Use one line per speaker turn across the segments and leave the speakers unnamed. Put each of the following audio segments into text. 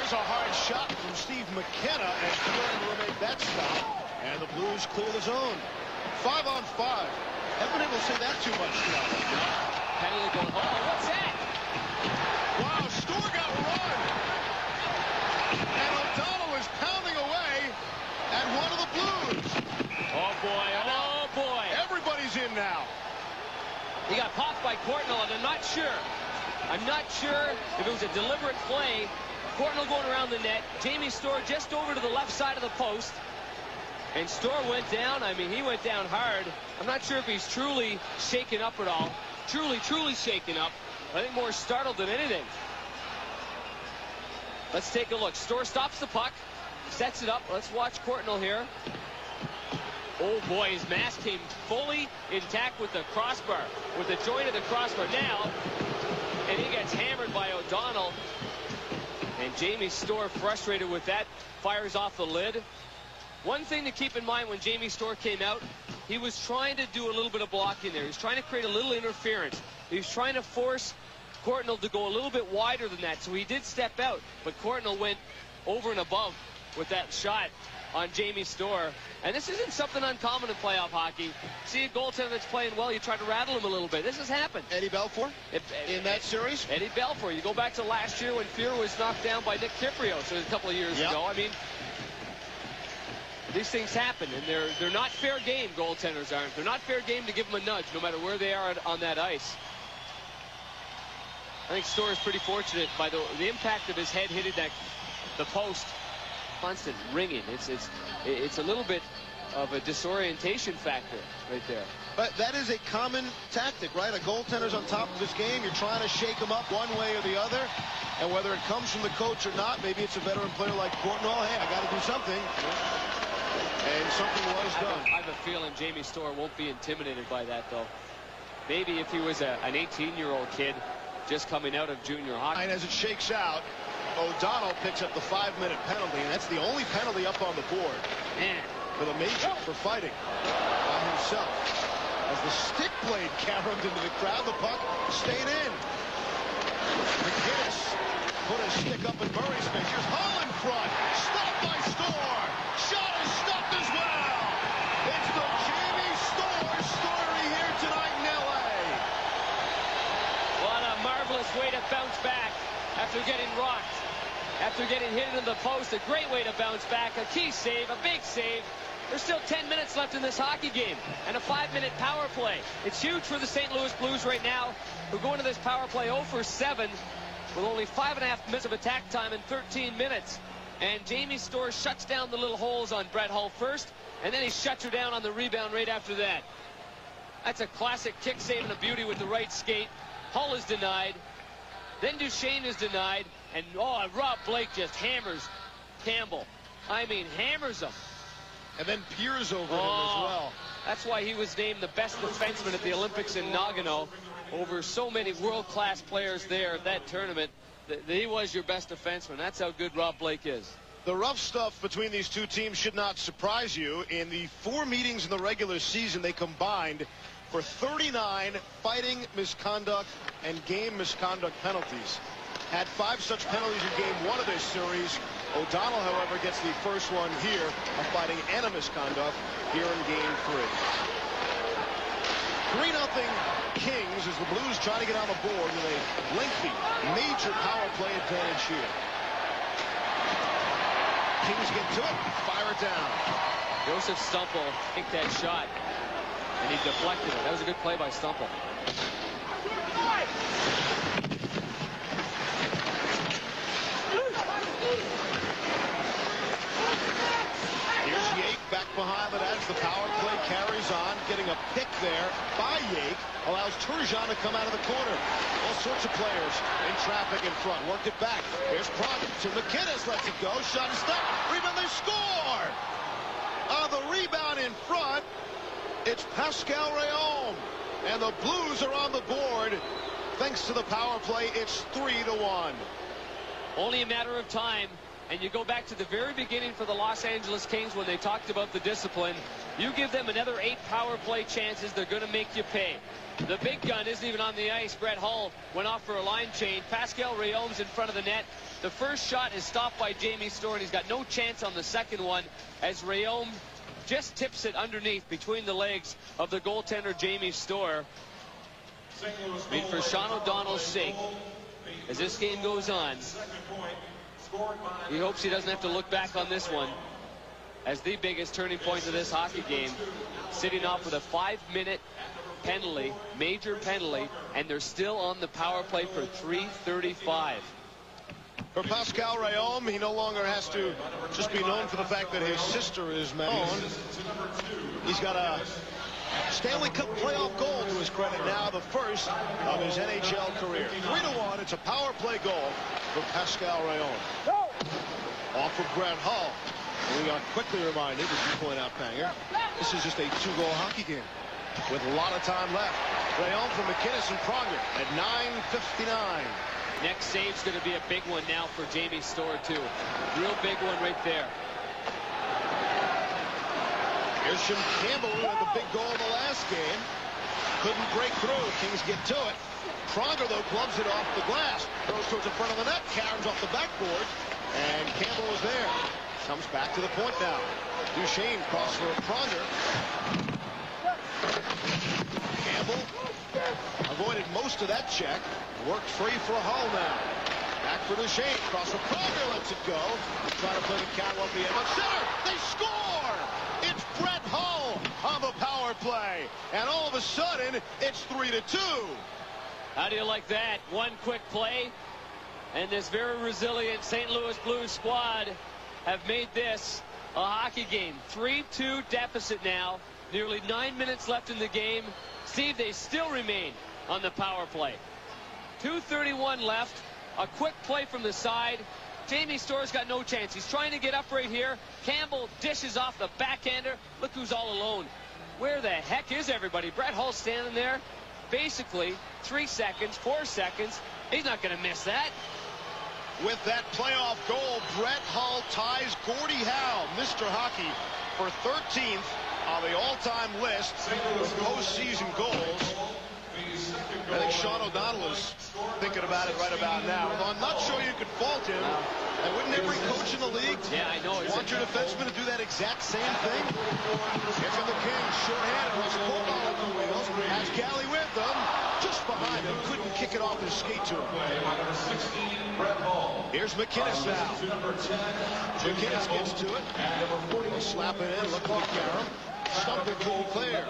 Here's a hard shot from Steve McKenna, and Fleury will make that stop. And the Blues clear the zone. 5 on 5. Haven't been able to say that too much tonight.
Penalty going, oh, what's that?
Wow, Storr got run. And O'Donnell is pounding away at one of the Blues.
Oh, boy, oh, boy.
Everybody's in now.
He got popped by Courtnall, and I'm not sure if it was a deliberate play. Courtnall going around the net. Jamie Storr just over to the left side of the post. And Storr went down. I mean, he went down hard. I'm not sure if he's truly shaken up at all. Truly shaken up. I think more startled than anything. Let's take a look. Storr stops the puck. Sets it up. Let's watch Courtnall here. Oh, boy, his mask came fully intact with the crossbar. With the joint of the crossbar now. And he gets hammered by O'Donnell. And Jamie Storr, frustrated with that, fires off the lid. One thing to keep in mind when Jamie Storr came out, he was trying to do a little bit of blocking there. He was trying to create a little interference. He was trying to force Courtnall to go a little bit wider than that. So he did step out, but Courtnall went over and above with that shot on Jamie Storr. And this isn't something uncommon in playoff hockey. See a goaltender that's playing well, you try to rattle him a little bit. This has happened.
Eddie Belfour in that series?
Eddie Belfour. You go back to last year when Fuhrer was knocked down by Nick Kypreos a couple of years ago. I mean, these things happen, and they're not fair game, goaltenders aren't. They're not fair game to give them a nudge, no matter where they are on that ice. I think Storr is pretty fortunate by the impact of his head hitting the post. Constant ringing. It's a little bit of a disorientation factor right there.
But that is a common tactic, right? A goaltender's on top of his game. You're trying to shake him up one way or the other. And whether it comes from the coach or not, maybe it's a veteran player like Courtnall. Hey, I got to do something. And something was done.
I have a feeling Jamie Storr won't be intimidated by that, though. Maybe if he was an 18-year-old kid just coming out of junior hockey.
And as it shakes out, O'Donnell picks up the 5-minute penalty, and that's the only penalty up on the board.
Man.
For the Major for fighting by himself. As the stick blade caromed into the crowd, the puck stayed in. McGinnis put his stick up in Murray's face. Here's Hull in front. Stopped by Storr. Shot is stopped as well. It's the Jamie Storr story here tonight in L.A.
What a marvelous way to bounce back after getting rocked. After getting hit into the post, a great way to bounce back. A key save, a big save. There's still 10 minutes left in this hockey game and a 5-minute power play. It's huge for the St. Louis Blues right now, who go into this power play 0 for 7 with only 5.5 minutes of attack time in 13 minutes. And Jamie Storr shuts down the little holes on Brett Hull first, and then he shuts her down on the rebound right after that. That's a classic kick save and a beauty with the right skate. Hull is denied. Then Duchesne is denied. And, oh, Rob Blake just hammers Campbell. I mean, hammers him.
And then peers over him as well.
That's why he was named the best defenseman at the Olympics in Nagano. Over so many world-class players there at that tournament. He was your best defenseman. That's how good Rob Blake is.
The rough stuff between these two teams should not surprise you. In the 4 meetings in the regular season, they combined for 39 fighting misconduct and game misconduct penalties. Had 5 such penalties in game 1 of this series. O'Donnell, however, gets the first one here of fighting and a misconduct here in game 3. 3-0 Kings as the Blues try to get on the board with a lengthy, major power play advantage here. Kings get to it, fire it down.
Joseph Stumple take that shot, and he deflected it. That was a good play by Stumple.
Here's Yake back behind the net as the power play carries on. Getting a pick there by Yake allows Turgeon to come out of the corner. All sorts of players in traffic in front. Worked it back. Here's Prong to McGinnis. Lets it go. Shot is stopped. Rebound, they score! On the rebound in front, it's Pascal Réaume. And the Blues are on the board. Thanks to the power play, it's 3-1.
Only a matter of time and you go back to the very beginning for the Los Angeles Kings when they talked about the discipline. You give them another 8 power play chances, they're going to make you pay. The big gun isn't even on the ice. Brett Hull went off for a line change. Pascal Rayom's in front of the net. The first shot is stopped by Jamie Storr, and he's got no chance on the second one as Rayom just tips it underneath between the legs of the goaltender Jamie Storr. I mean, for Sean O'Donnell's sake, as this game goes on, he hopes he doesn't have to look back on this one as the biggest turning point of this hockey game. Sitting off with a 5-minute penalty, major penalty, and they're still on the power play for 3:35.
For Pascal Rayom, he no longer has to just be known for the fact that his sister is known. He's got a Stanley Cup playoff goal to his credit now, the first of his NHL career. 3-1, it's a power play goal for Pascal Rayom. Off of Brett Hull. We are quickly reminded, as you point out, Panger, this is just a 2-goal hockey game with a lot of time left. Rayom from McInnes and Pronger at 9:59.
Next save's going to be a big one now for Jamie Storr, too. Real big one right there.
Here's Jim Campbell, who had the big goal in the last game. Couldn't break through. Kings get to it. Pronger, though, gloves it off the glass. Throws towards the front of the net. Cairns off the backboard. And Campbell is there. Comes back to the point now. Duchesne cross for Pronger. Campbell avoided most of that check. Worked free for Hull now. Back for Duchesne. Cross for Pronger. Lets it go. Trying to play the counter up the end. But center. They score! It's Brett Hull on the power play. And all of a sudden, it's 3-2.
How do you like that? One quick play. And this very resilient St. Louis Blues squad have made this a hockey game. 3-2 deficit now. Nearly 9 minutes left in the game. Steve, they still remain on the power play. 2:31 left. A quick play from the side. Jamie Storr's got no chance. He's trying to get up right here. Campbell dishes off the backhander. Look who's all alone. Where the heck is everybody? Brett Hull standing there. Basically, 3 seconds, 4 seconds. He's not going to miss that.
With that playoff goal, Brett Hull ties Gordie Howe, Mr. Hockey, for 13th on the all-time list of postseason goals. I think Sean O'Donnell is thinking about it right about now. Although I'm not sure you could fault him. And wouldn't every coach in the league want your defenseman to do that exact same thing? Here come the Kings, short-handed. Russell Colton on the wheels. Has Galley with them. Just behind him. Couldn't kick it off his skate to him. Here's McInnes now. McInnes gets to it. He'll slap it in. Look like Karam. Stumped it, couldn't clear.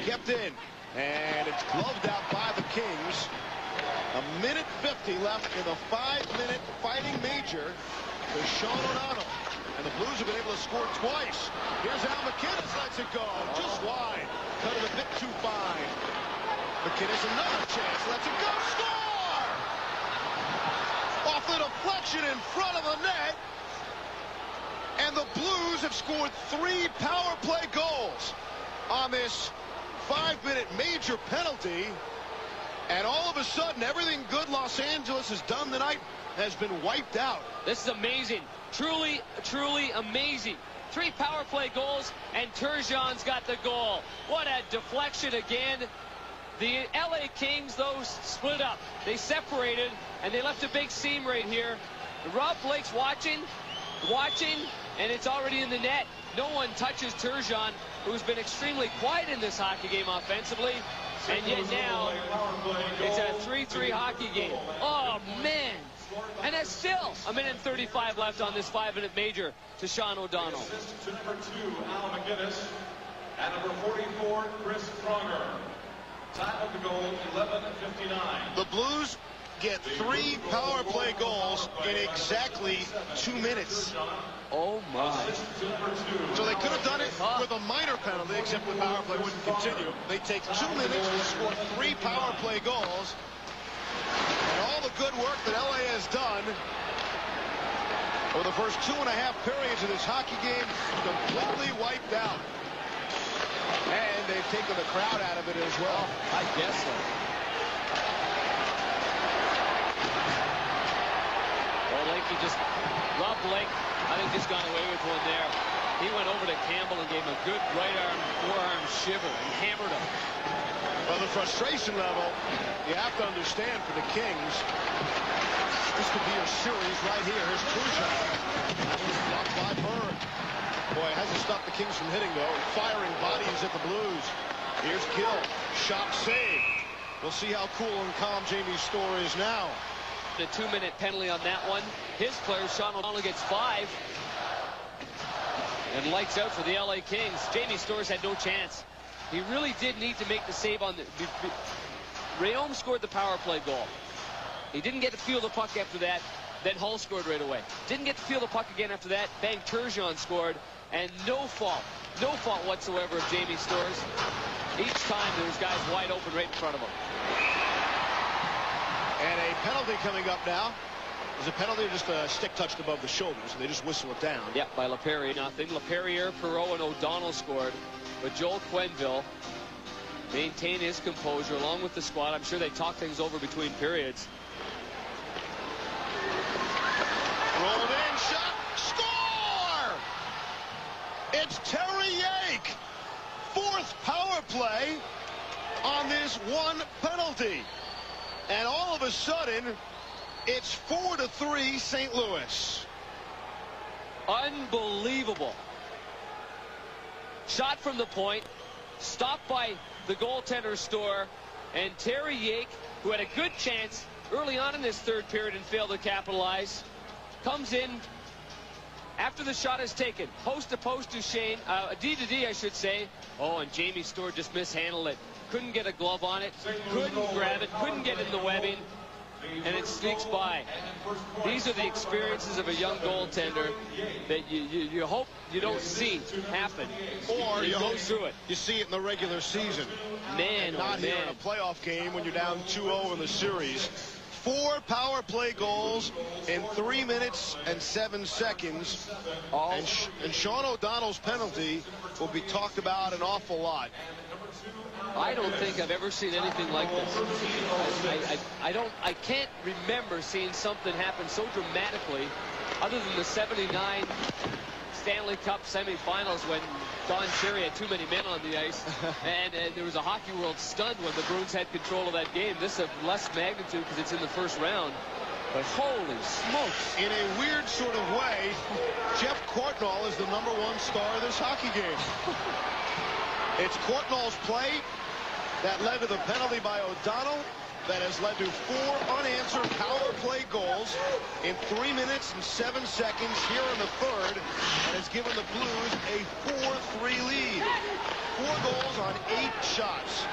Kept in. And it's gloved out by the Kings. 1:50 left in the 5-minute fighting major for Sean O'Donnell. And the Blues have been able to score twice. Here's Al McInnes, lets it go. Just wide. Cut it a bit too fine. McInnes another chance. Lets it go. Score! Off the deflection in front of the net. And the Blues have scored 3 power play goals on this 5-minute major penalty. And all of a sudden, everything good Los Angeles has done tonight has been wiped out.
This is amazing. Truly, truly amazing. 3 power play goals, and Turgeon's got the goal. What a deflection again. The LA Kings, though, split up. They separated, and they left a big seam right here. Rob Blake's watching, and it's already in the net. No one touches Turgeon, who's been extremely quiet in this hockey game offensively. And yet now, it's a 3-3 hockey game. Oh, man. And that's still 1:35 left on this 5-minute major to Sean O'Donnell.
To number 2, Al McInnes, and number 44, Chris Pronger. Time of the goal, 11:59.
The Blues get 3 power play goals in exactly 2 minutes.
Oh, my.
So they could have done it with a minor penalty, except the power play wouldn't continue. They take 2 minutes to score 3 power play goals. And all the good work that LA has done over the first 2.5 periods of this hockey game completely wiped out. And they've taken the crowd out of it as well.
I guess so. Well, like Rob Blake, I think, just got away with one there. He went over to Campbell and gave him a good right arm, forearm shiver and hammered him.
Well, the frustration level, you have to understand for the Kings, this could be a series right here. Here's Turgeon. That was blocked by Bird. Boy, it hasn't stopped the Kings from hitting, though. Firing bodies at the Blues. Here's Gill. Shot saved. We'll see how cool and calm Jamie Storr is now.
The 2-minute penalty on that one. His player, Sean O'Donnell, gets 5. And lights out for the LA Kings. Jamie Storr's had no chance. He really did need to make the save on the... Rayom scored the power play goal. He didn't get to feel the puck after that. Then Hull scored right away. Didn't get to feel the puck again after that. Bang, Turgeon scored. And no fault whatsoever of Jamie Storr's. Each time there was guys wide open right in front of him.
And a penalty coming up now. Is a penalty or just a stick touched above the shoulders? And they just whistle it down.
Yep, by LaPerriere. Nothing. LaPerriere, Perreault, and O'Donnell scored. But Joel Quenneville maintained his composure along with the squad. I'm sure they talked things over between periods.
Rolled in, shot, score! It's Terry Yake. 4th power play on this one penalty. And all of a sudden, it's 4-3 St. Louis.
Unbelievable. Shot from the point, stopped by the goaltender Storr, and Terry Yake, who had a good chance early on in this 3rd period and failed to capitalize, comes in after the shot is taken. Post to post Duchesne, D to D, I should say. Oh, and Jamie Storr just mishandled it. Couldn't get a glove on it, couldn't grab it, couldn't get in the webbing, and it sneaks by. These are the experiences of a young goaltender that you hope you don't see happen.
Or you
go through it.
You see it in the regular season.
Man,
not here in a playoff game when you're down 2-0 in the series. 4 power play goals in 3 minutes and 7 seconds. And Sean O'Donnell's penalty will be talked about an awful lot.
I don't think I've ever seen anything like this. I can't remember seeing something happen so dramatically other than the 79 Stanley Cup semifinals when Don Cherry had too many men on the ice, and there was a hockey world stunned when the Bruins had control of that game. This is of less magnitude because it's in the 1st round, but holy smokes.
In a weird sort of way, Jeff Courtnall is the #1 star of this hockey game. It's Courtnall's play that led to the penalty by O'Donnell that has led to 4 unanswered power play goals in 3 minutes and 7 seconds here in the 3rd, and has given the Blues a 4-3 lead. 4 goals on 8 shots.